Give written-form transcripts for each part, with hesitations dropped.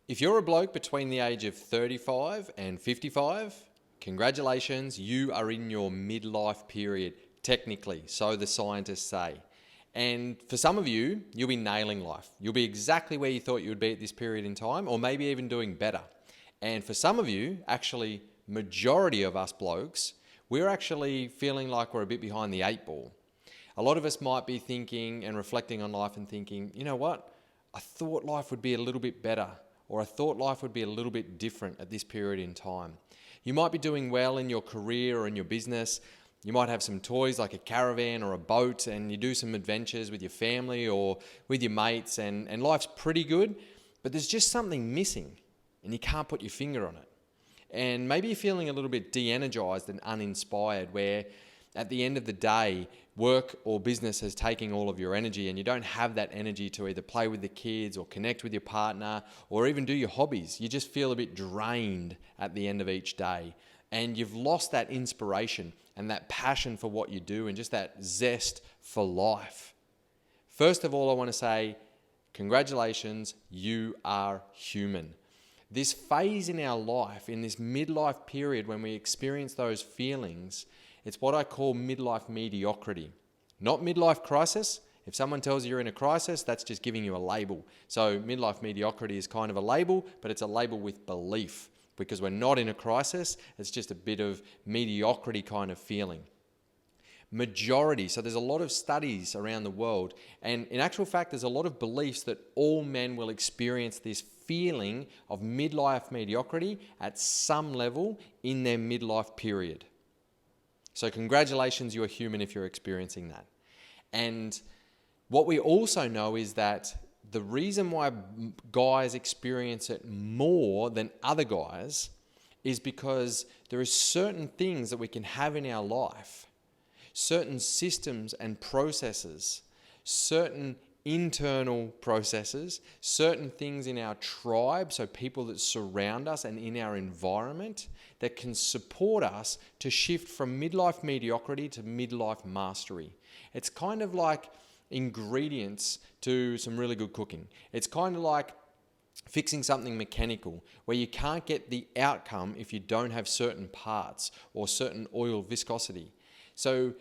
If you're a bloke between the age of 35 and 55, congratulations, you are in your midlife period, technically, so the scientists say. And for some of you, you'll be nailing life. You'll be exactly where you thought you would be at this period in time, or maybe even doing better. And for some of you, actually, majority of us blokes, we're actually feeling like we're a bit behind the 8 ball. A lot of us might be thinking and reflecting on life and thinking, you know what? I thought life would be a little bit better, or I thought life would be a little bit different at this period in time. You might be doing well in your career or in your business. You might have some toys like a caravan or a boat, and you do some adventures with your family or with your mates, and life's pretty good, but there's just something missing and you can't put your finger on it. And maybe you're feeling a little bit de-energized and uninspired, where at the end of the day, work or business has taken all of your energy and you don't have that energy to either play with the kids or connect with your partner or even do your hobbies. You just feel a bit drained at the end of each day, and you've lost that inspiration and that passion for what you do and just that zest for life. First of all, I want to say, congratulations, you are human. This phase in our life, in this midlife period when we experience those feelings, it's what I call midlife mediocrity. Not midlife crisis. If someone tells you you're in a crisis, that's just giving you a label. So midlife mediocrity is kind of a label, but it's a label with belief, because we're not in a crisis. It's just a bit of mediocrity kind of feeling. Majority, so there's a lot of studies around the world, and in actual fact, there's a lot of beliefs that all men will experience this feeling of midlife mediocrity at some level in their midlife period. So congratulations, you're human if you're experiencing that. And what we also know is that the reason why guys experience it more than other guys is because there are certain things that we can have in our life, certain systems and processes, certain internal processes, certain things in our tribe, so people that surround us and in our environment, that can support us to shift from midlife mediocrity to midlife mastery. It's kind of like ingredients to some really good cooking. It's kind of like fixing something mechanical where you can't get the outcome if you don't have certain parts or certain oil viscosity. So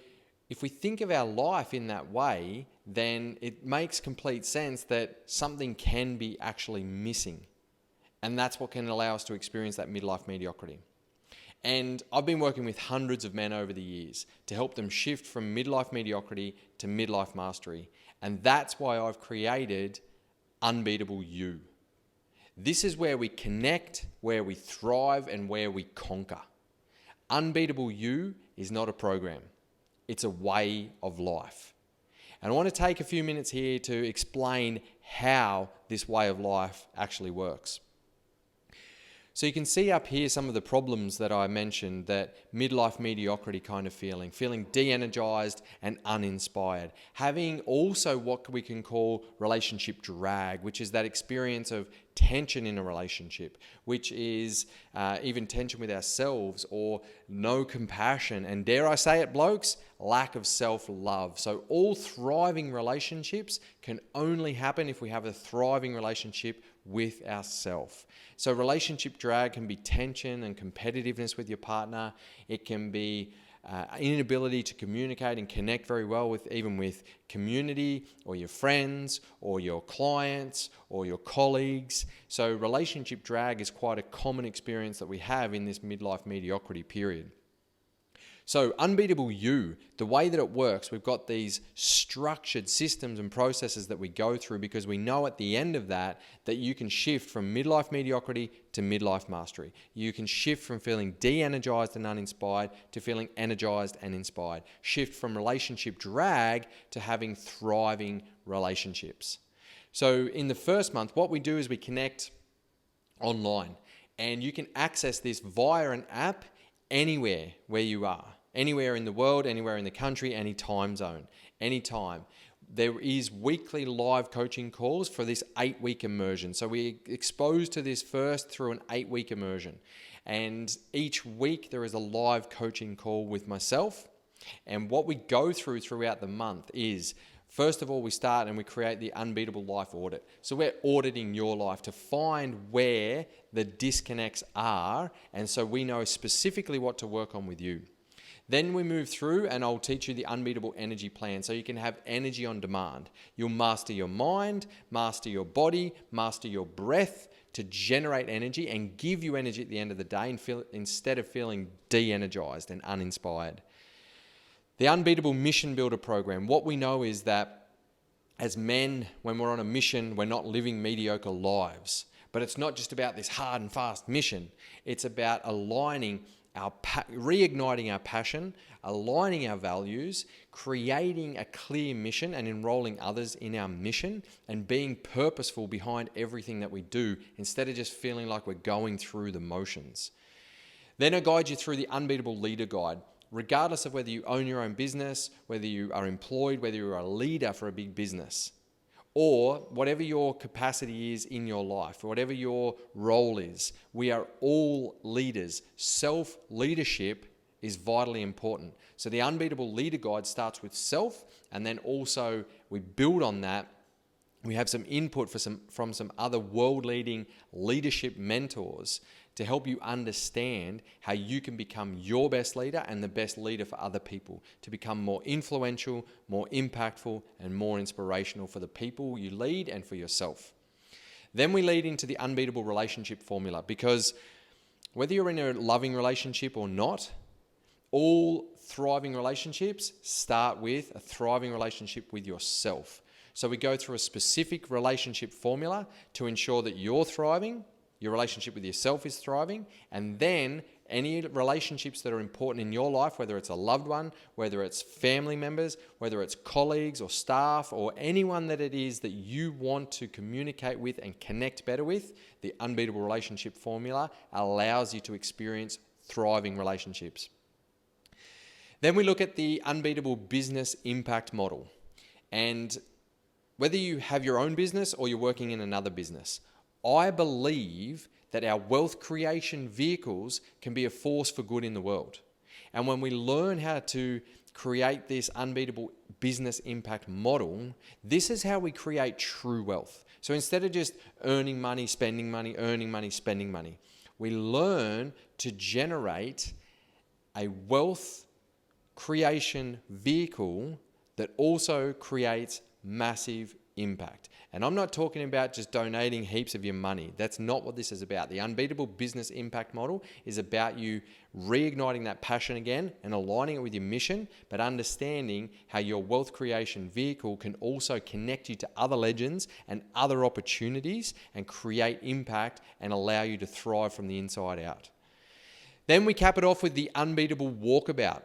if we think of our life in that way, then it makes complete sense that something can be actually missing. And that's what can allow us to experience that midlife mediocrity. And I've been working with hundreds of men over the years to help them shift from midlife mediocrity to midlife mastery. And that's why I've created Unbeatable You. This is where we connect, where we thrive, and where we conquer. Unbeatable You is not a program. It's a way of life. And I want to take a few minutes here to explain how this way of life actually works. So you can see up here some of the problems that I mentioned, that midlife mediocrity kind of feeling de-energized and uninspired. Having also what we can call relationship drag, which is that experience of tension in a relationship, which is even tension with ourselves, or no compassion, and dare I say it, blokes, lack of self-love. So all thriving relationships can only happen if we have a thriving relationship with ourselves. So relationship drag can be tension and competitiveness with your partner. It can be inability to communicate and connect very well with community or your friends or your clients or your colleagues. So relationship drag is quite a common experience that we have in this midlife mediocrity period. So Unbeatable You, the way that it works, we've got these structured systems and processes that we go through, because we know at the end of that you can shift from midlife mediocrity to midlife mastery. You can shift from feeling de-energized and uninspired to feeling energized and inspired. Shift from relationship drag to having thriving relationships. So in the first month, what we do is we connect online, and you can access this via an app anywhere where you are, anywhere in the world, anywhere in the country, any time zone, anytime. There is weekly live coaching calls for this 8-week immersion. So we're exposed to this first through an 8-week immersion. And each week there is a live coaching call with myself. And what we go through throughout the month is First of all, we start and we create the Unbeatable Life Audit. So we're auditing your life to find where the disconnects are, and so we know specifically what to work on with you. Then we move through and I'll teach you the Unbeatable Energy Plan so you can have energy on demand. You'll master your mind, master your body, master your breath to generate energy and give you energy at the end of the day instead of feeling de-energized and uninspired. The Unbeatable Mission Builder Program. What we know is that as men, when we're on a mission, we're not living mediocre lives. But it's not just about this hard and fast mission. It's about aligning reigniting our passion, aligning our values, creating a clear mission and enrolling others in our mission, and being purposeful behind everything that we do instead of just feeling like we're going through the motions. Then I guide you through the Unbeatable Leader Guide. Regardless of whether you own your own business, whether you are employed, whether you're a leader for a big business, or whatever your capacity is in your life, or whatever your role is, we are all leaders. Self-leadership is vitally important. So the Unbeatable Leader Guide starts with self, and then also we build on that. We have some input from some other world-leading leadership mentors to help you understand how you can become your best leader and the best leader for other people, to become more influential, more impactful, and more inspirational for the people you lead and for yourself. Then we lead into the Unbeatable Relationship Formula, because whether you're in a loving relationship or not, all thriving relationships start with a thriving relationship with yourself. So we go through a specific relationship formula to ensure that you're thriving, your relationship with yourself is thriving, and then any relationships that are important in your life, whether it's a loved one, whether it's family members, whether it's colleagues or staff or anyone that it is that you want to communicate with and connect better with, the Unbeatable Relationship Formula allows you to experience thriving relationships. Then we look at the Unbeatable Business Impact Model. And whether you have your own business or you're working in another business, I believe that our wealth creation vehicles can be a force for good in the world. And when we learn how to create this unbeatable business impact model, this is how we create true wealth. So instead of just earning money, spending money, earning money, spending money, we learn to generate a wealth creation vehicle that also creates massive impact. And I'm not talking about just donating heaps of your money. That's not what this is about. The Unbeatable Business Impact Model is about you reigniting that passion again and aligning it with your mission, but understanding how your wealth creation vehicle can also connect you to other legends and other opportunities and create impact and allow you to thrive from the inside out. Then we cap it off with the Unbeatable Walkabout.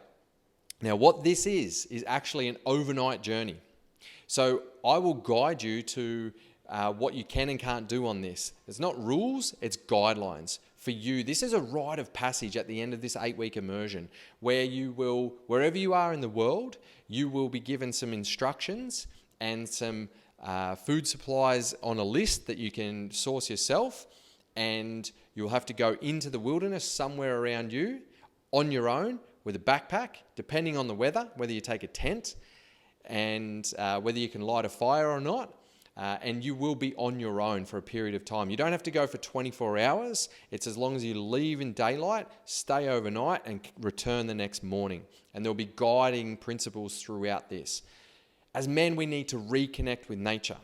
Now, what this is actually an overnight journey. So I will guide you to what you can and can't do on this. It's not rules, it's guidelines for you. This is a rite of passage at the end of this 8-week immersion where you will, wherever you are in the world, you will be given some instructions and some food supplies on a list that you can source yourself, and you'll have to go into the wilderness somewhere around you on your own with a backpack, depending on the weather, whether you take a tent, and whether you can light a fire or not, and you will be on your own for a period of time. You don't have to go for 24 hours. It's as long as you leave in daylight, stay overnight, and return the next morning. And there'll be guiding principles throughout this. As men, we need to reconnect with nature.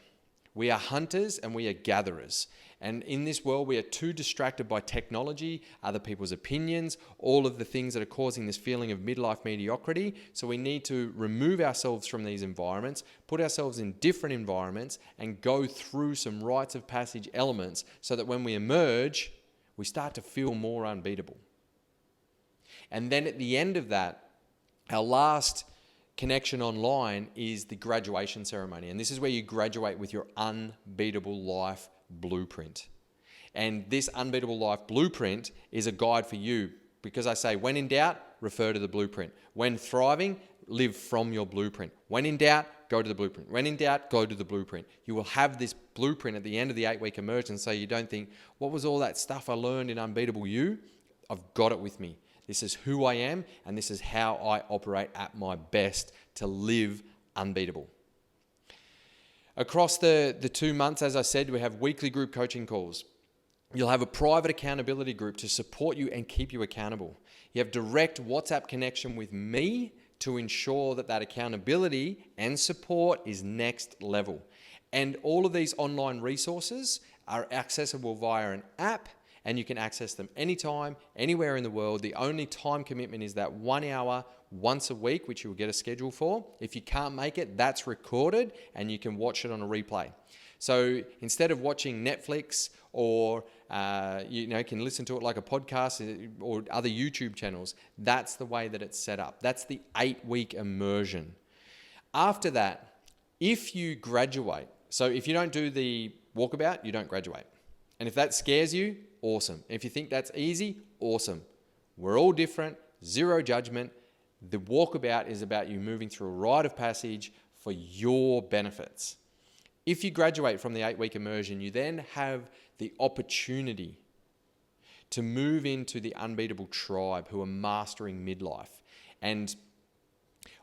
We are hunters and we are gatherers. And in this world, we are too distracted by technology, other people's opinions, all of the things that are causing this feeling of midlife mediocrity. So we need to remove ourselves from these environments, put ourselves in different environments, and go through some rites of passage elements so that when we emerge, we start to feel more unbeatable. And then at the end of that, our last connection online is the graduation ceremony. And this is where you graduate with your Unbeatable Life Blueprint. And this Unbeatable Life Blueprint is a guide for you, because I say, when in doubt, refer to the blueprint. When thriving, live from your blueprint. When in doubt, go to the blueprint. When in doubt, go to the blueprint. You will have this blueprint at the end of the 8-week immersion, so you don't think, what was all that stuff I learned in Unbeatable You? I've got it with me. This is who I am, and this is how I operate at my best to live unbeatable. Across the 2 months, as I said, we have weekly group coaching calls. You'll have a private accountability group to support you and keep you accountable. You have direct WhatsApp connection with me to ensure that accountability and support is next level. And all of these online resources are accessible via an app, and you can access them anytime, anywhere in the world. The only time commitment is that 1 hour once a week, which you will get a schedule for. If you can't make it, that's recorded and you can watch it on a replay. So instead of watching Netflix or can listen to it like a podcast or other YouTube channels, that's the way that it's set up. That's the 8-week immersion. After that, if you graduate, so if you don't do the walkabout, you don't graduate. And if that scares you, awesome. If you think that's easy, awesome. We're all different, zero judgment. The walkabout is about you moving through a rite of passage for your benefits. If you graduate from the 8-week immersion, you then have the opportunity to move into the Unbeatable Tribe who are mastering midlife. And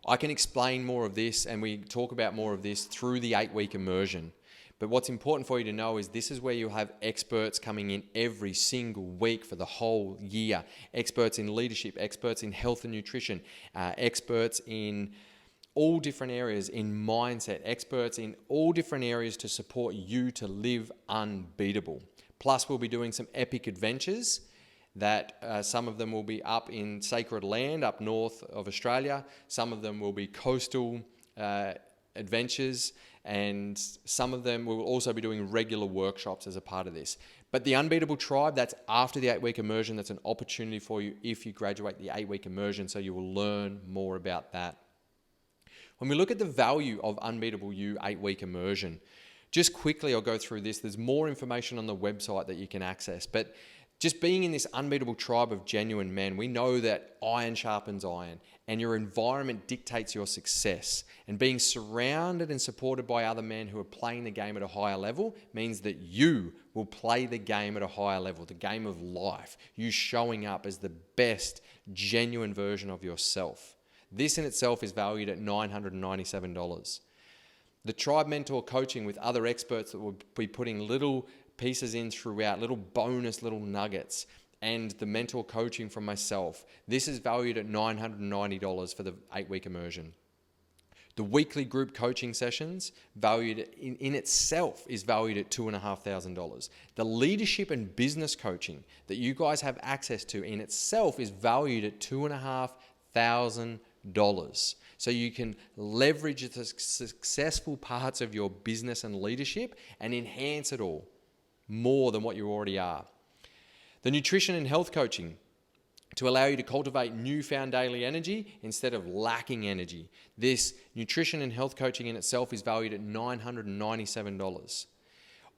I can explain more of this, and we talk about more of this through the 8-week immersion. But what's important for you to know is this is where you'll have experts coming in every single week for the whole year. Experts in leadership, experts in health and nutrition, experts in all different areas, in mindset, experts in all different areas to support you to live unbeatable. Plus, we'll be doing some epic adventures that some of them will be up in sacred land up north of Australia. Some of them will be coastal adventures, and some of them will also be doing regular workshops as a part of this. But the Unbeatable Tribe, that's after the 8-week immersion. That's an opportunity for you if you graduate the 8-week immersion, so you will learn more about that. When we look at the value of Unbeatable You 8-week immersion, just quickly I'll go through this. There's more information on the website that you can access, but just being in this unbeatable tribe of genuine men, we know that iron sharpens iron, and your environment dictates your success. And being surrounded and supported by other men who are playing the game at a higher level means that you will play the game at a higher level, the game of life, you showing up as the best, genuine version of yourself. This in itself is valued at $997. The Tribe Mentor coaching with other experts that will be putting little pieces in throughout, little bonus, little nuggets, and the mentor coaching from myself. This is valued at $990 for the 8-week immersion. The weekly group coaching sessions valued in itself is valued at $2,500. The leadership and business coaching that you guys have access to in itself is valued at $2,500. So you can leverage the successful parts of your business and leadership and enhance it all more than what you already are. The nutrition and health coaching to allow you to cultivate newfound daily energy instead of lacking energy. This nutrition and health coaching in itself is valued at $997.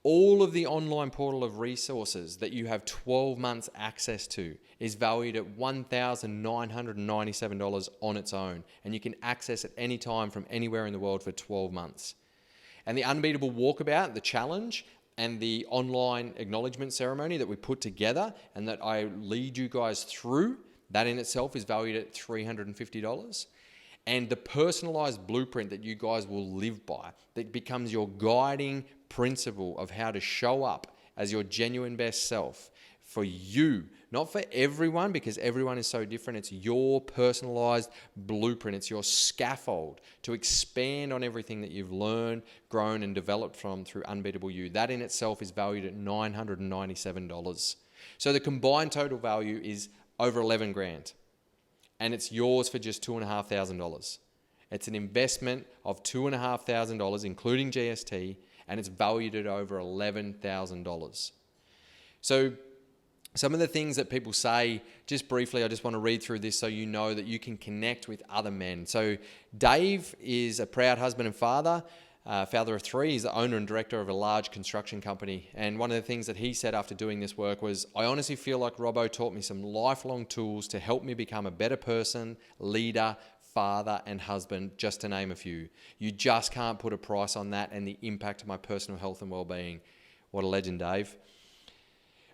All of the online portal of resources that you have 12 months access to is valued at $1,997 on its own, and you can access it anytime from anywhere in the world for 12 months. And the Unbeatable Walkabout, the challenge, and the online acknowledgement ceremony that we put together and that I lead you guys through, that in itself is valued at $350. And the personalized blueprint that you guys will live by, that becomes your guiding principle of how to show up as your genuine best self for you, not for everyone, because everyone is so different. It's your personalized blueprint. It's your scaffold to expand on everything that you've learned, grown, and developed from through Unbeatable You. That in itself is valued at $997. So the combined total value is over $11,000. And it's yours for just $2,500. It's an investment of $2,500, including GST, and it's valued at over $11,000. So some of the things that people say, just briefly, I just want to read through this so you know that you can connect with other men. So Dave is a proud husband and father of 3. He's the owner and director of a large construction company. And one of the things that he said after doing this work was, I honestly feel like Robbo taught me some lifelong tools to help me become a better person, leader, father, and husband, just to name a few. You just can't put a price on that and the impact of my personal health and well-being. What a legend, Dave.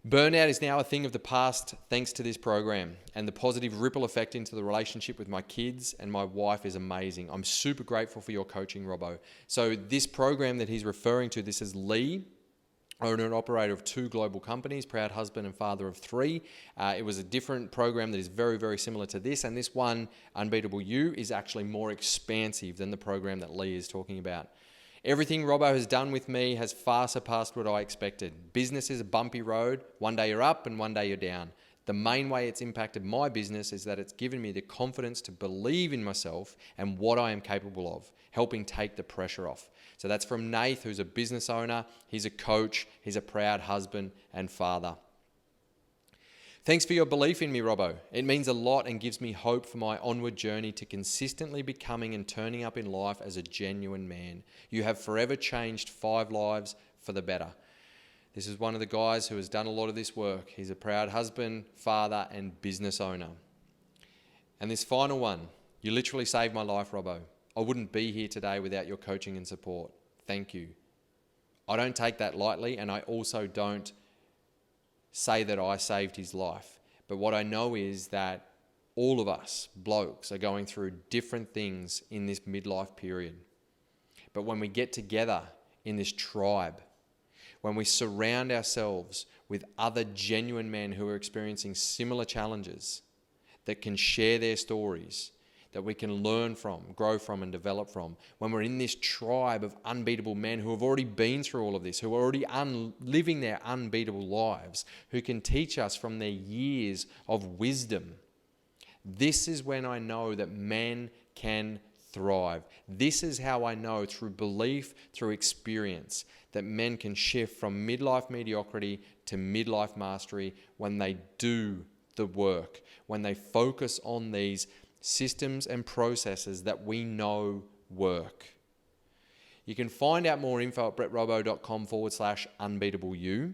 Burnout is now a thing of the past thanks to this program, and the positive ripple effect into the relationship with my kids and my wife is amazing. I'm super grateful for your coaching, Robbo. So this program that he's referring to, this is Lee, owner and operator of 2 global companies, proud husband and father of 3. It was a different program that is very, very similar to this. And this one, Unbeatable You, is actually more expansive than the program that Lee is talking about. Everything Robbo has done with me has far surpassed what I expected. Business is a bumpy road. One day you're up and one day you're down. The main way it's impacted my business is that it's given me the confidence to believe in myself and what I am capable of, helping take the pressure off. So that's from Nath, who's a business owner. He's a coach. He's a proud husband and father. Thanks for your belief in me, Robbo. It means a lot and gives me hope for my onward journey to consistently becoming and turning up in life as a genuine man. You have forever changed 5 lives for the better. This is one of the guys who has done a lot of this work. He's a proud husband, father, and business owner. And this final one, you literally saved my life, Robbo. I wouldn't be here today without your coaching and support. Thank you. I don't take that lightly, and I also don't say that I saved his life. But what I know is that all of us blokes are going through different things in this midlife period. But when we get together in this tribe, when we surround ourselves with other genuine men who are experiencing similar challenges that can share their stories, that we can learn from, grow from, and develop from, when we're in this tribe of unbeatable men who have already been through all of this, who are already living their unbeatable lives, who can teach us from their years of wisdom, this is when I know that men can thrive. This is how I know, through belief, through experience, that men can shift from midlife mediocrity to midlife mastery when they do the work, when they focus on these systems and processes that we know work. You can find out more info at brettrobbo.com/unbeatableyou.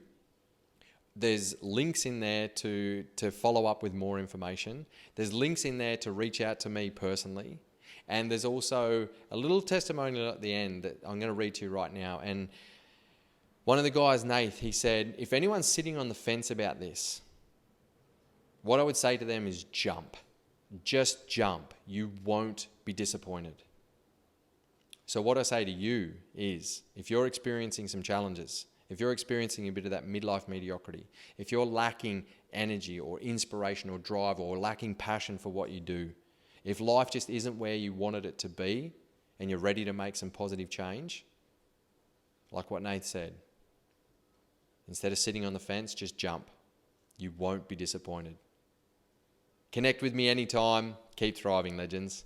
There's links in there to follow up with more information. There's links in there to reach out to me personally. And there's also a little testimonial at the end that I'm going to read to you right now. And one of the guys, Nath, he said, if anyone's sitting on the fence about this, what I would say to them is jump. Just jump. You won't be disappointed. So what I say to you is, if you're experiencing some challenges, if you're experiencing a bit of that midlife mediocrity, if you're lacking energy or inspiration or drive or lacking passion for what you do, if life just isn't where you wanted it to be and you're ready to make some positive change, like what Nath said, instead of sitting on the fence, just jump. You won't be disappointed. Connect with me anytime. Keep thriving, legends.